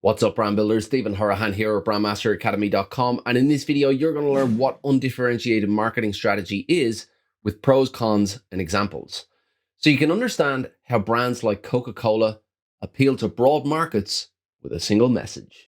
What's up, brand builders? Stephen Horahan here at brandmasteracademy.com. And in this video, you're going to learn what undifferentiated marketing strategy is with pros, cons, and examples. So you can understand how brands like Coca-Cola appeal to broad markets with a single message.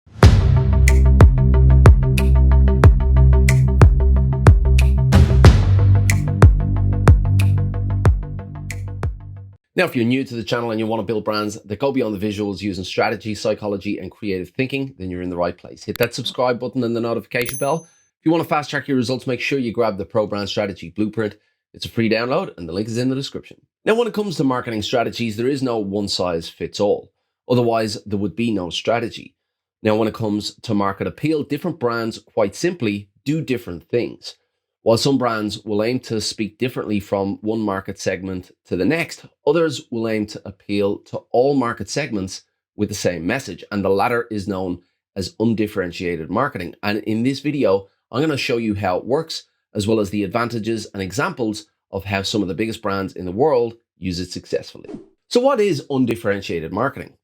Now, if you're new to the channel and you want to build brands that go beyond the visuals using strategy, psychology, and creative thinking, then you're in the right place. Hit that subscribe button and the notification bell. If you want to fast track your results, make sure you grab the Pro Brand Strategy Blueprint. It's a free download and the link is in the description. Now, when it comes to marketing strategies, there is no one size fits all. Otherwise, there would be no strategy. Now, when it comes to market appeal, different brands quite simply do different things. While some brands will aim to speak differently from one market segment to the next, others will aim to appeal to all market segments with the same message, and the latter is known as undifferentiated marketing. And in this video, I'm going to show you how it works, as well as the advantages and examples of how some of the biggest brands in the world use it successfully. So what is undifferentiated marketing?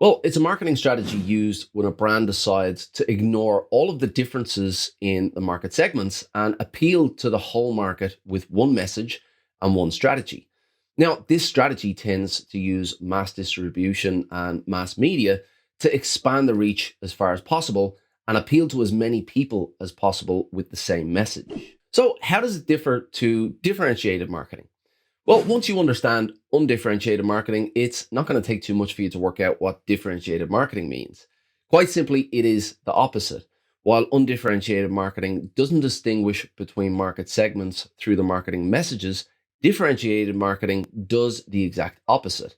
Well, it's a marketing strategy used when a brand decides to ignore all of the differences in the market segments and appeal to the whole market with one message and one strategy. Now, this strategy tends to use mass distribution and mass media to expand the reach as far as possible and appeal to as many people as possible with the same message. So how does it differ to differentiated marketing? Well, once you understand undifferentiated marketing, it's not going to take too much for you to work out what differentiated marketing means. Quite simply, it is the opposite. While undifferentiated marketing doesn't distinguish between market segments through the marketing messages, differentiated marketing does the exact opposite.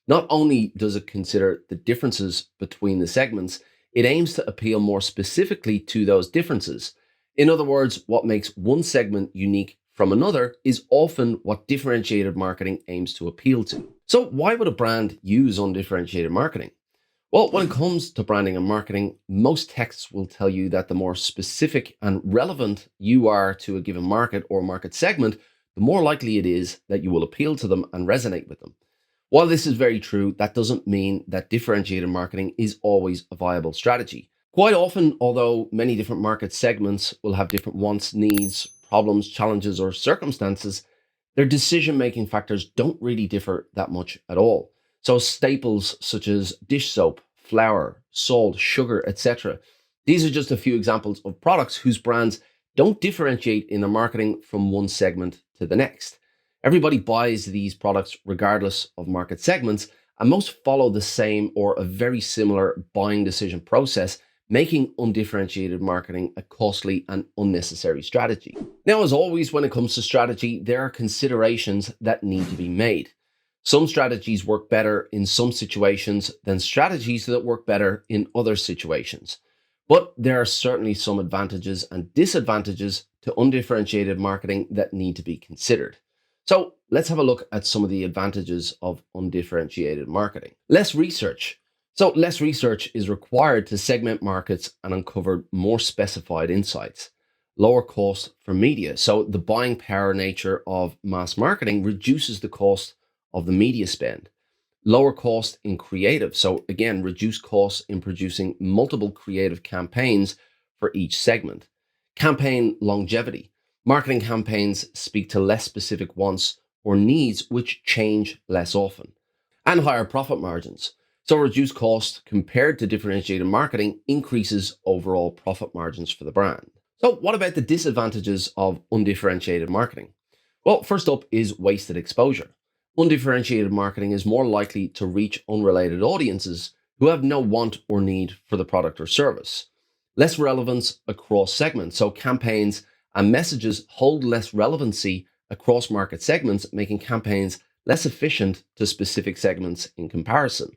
Not only does it consider the differences between the segments, it aims to appeal more specifically to those differences. In other words, what makes one segment unique from another is often what differentiated marketing aims to appeal to. So why would a brand use undifferentiated marketing? Well, when it comes to branding and marketing, most texts will tell you that the more specific and relevant you are to a given market or market segment, the more likely it is that you will appeal to them and resonate with them. While this is very true, that doesn't mean that differentiated marketing is always a viable strategy. Quite often, although many different market segments will have different wants, needs, problems, challenges, or circumstances, their decision-making factors don't really differ that much at all. So staples such as dish soap, flour, salt, sugar, etc. These are just a few examples of products whose brands don't differentiate in their marketing from one segment to the next. Everybody buys these products regardless of market segments, and most follow the same or a very similar buying decision process, making undifferentiated marketing a costly and unnecessary strategy. Now, as always, when it comes to strategy, there are considerations that need to be made. Some strategies work better in some situations than strategies that work better in other situations. But there are certainly some advantages and disadvantages to undifferentiated marketing that need to be considered. So let's have a look at some of the advantages of undifferentiated marketing. Less research. So less research is required to segment markets and uncover more specified insights. Lower cost for media. So the buying power nature of mass marketing reduces the cost of the media spend. Lower cost in creative. So again, reduce costs in producing multiple creative campaigns for each segment. Campaign longevity. Marketing campaigns speak to less specific wants or needs which change less often. And higher profit margins. So reduced cost compared to differentiated marketing increases overall profit margins for the brand. So what about the disadvantages of undifferentiated marketing? Well, first up is wasted exposure. Undifferentiated marketing is more likely to reach unrelated audiences who have no want or need for the product or service. Less relevance across segments. So campaigns and messages hold less relevancy across market segments, making campaigns less efficient to specific segments in comparison.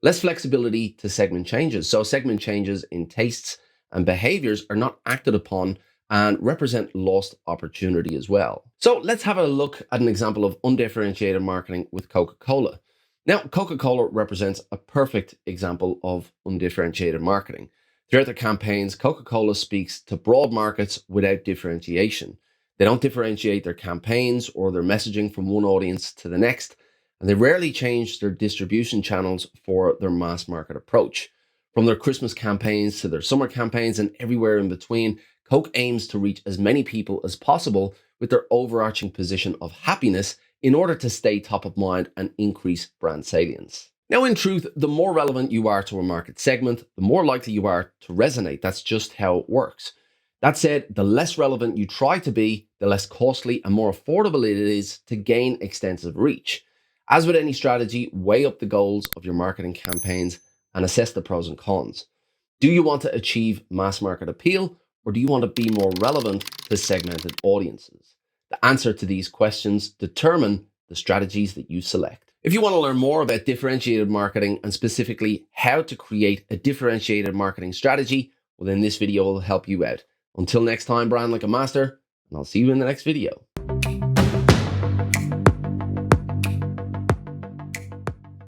Less flexibility to segment changes. So segment changes in tastes and behaviors are not acted upon and represent lost opportunity as well. So let's have a look at an example of undifferentiated marketing with Coca-Cola. Now, Coca-Cola represents a perfect example of undifferentiated marketing. Throughout their campaigns, Coca-Cola speaks to broad markets without differentiation. They don't differentiate their campaigns or their messaging from one audience to the next, and they rarely change their distribution channels for their mass market approach. From their Christmas campaigns to their summer campaigns and everywhere in between, Coke aims to reach as many people as possible with their overarching position of happiness in order to stay top of mind and increase brand salience. Now, in truth, the more relevant you are to a market segment, the more likely you are to resonate. That's just how it works. That said, the less relevant you try to be, the less costly and more affordable it is to gain extensive reach. As with any strategy, weigh up the goals of your marketing campaigns and assess the pros and cons. Do you want to achieve mass market appeal, or do you want to be more relevant to segmented audiences? The answer to these questions determine the strategies that you select. If you want to learn more about differentiated marketing and specifically how to create a differentiated marketing strategy, well, then this video will help you out. Until next time, brand like a master, and I'll see you in the next video.